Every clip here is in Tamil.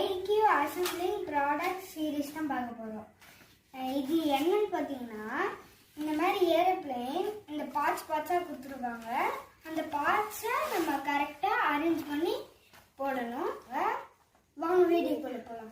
IQ Assembling Product Series தான் பார்க்க போகிறோம். இது என்னன்னு பார்த்தீங்கன்னா, இந்த மாதிரி ஏரோப்ளேன் இந்த பார்ட்ஸாக கொடுத்துருக்காங்க. அந்த பார்ட்ஸை நம்ம கரெக்டாக அரேஞ்ச் பண்ணி போடணும். வாங்க வீடியோக்குள்ள போகலாம்.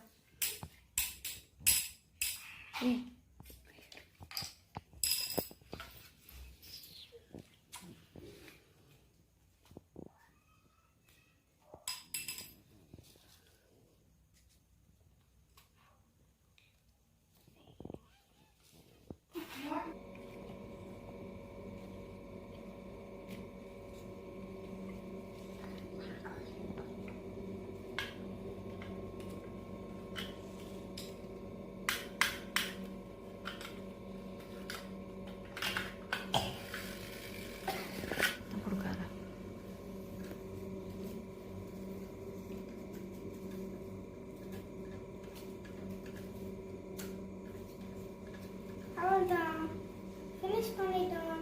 ஃபினிஷ் பண்ணிட்டோம்.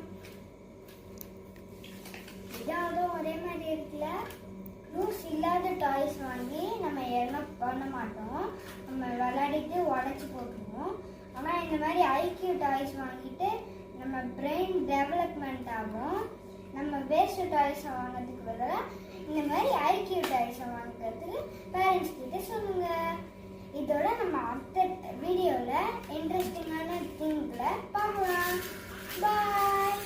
இதாவதும் ஒரே மாதிரி இருக்குல்ல. லூஸ் இல்லாத டாய்ஸ் வாங்கி நம்ம என்ன பண்ண மாட்டோம், நம்ம விளையாடிட்டு உடச்சி போட்டுருவோம். ஆனால் இந்த மாதிரி ஐக்யூ டாய்ஸ் வாங்கிட்டு நம்ம பிரெயின் டெவலப்மெண்ட் ஆகும். நம்ம வேஸ்ட் டாய்ஸை வாங்கிறதுக்கு பதிலாக இந்த மாதிரி ஐக்யூ டாய்ஸை வாங்குறதுக்கு பேரண்ட்ஸ் கிட்ட சொல்லுங்க. இதோட நம்ம அடுத்த வீடியோவில் இன்ட்ரெஸ்டிங்கான திங்களை பார்க்கலாம். பாய்.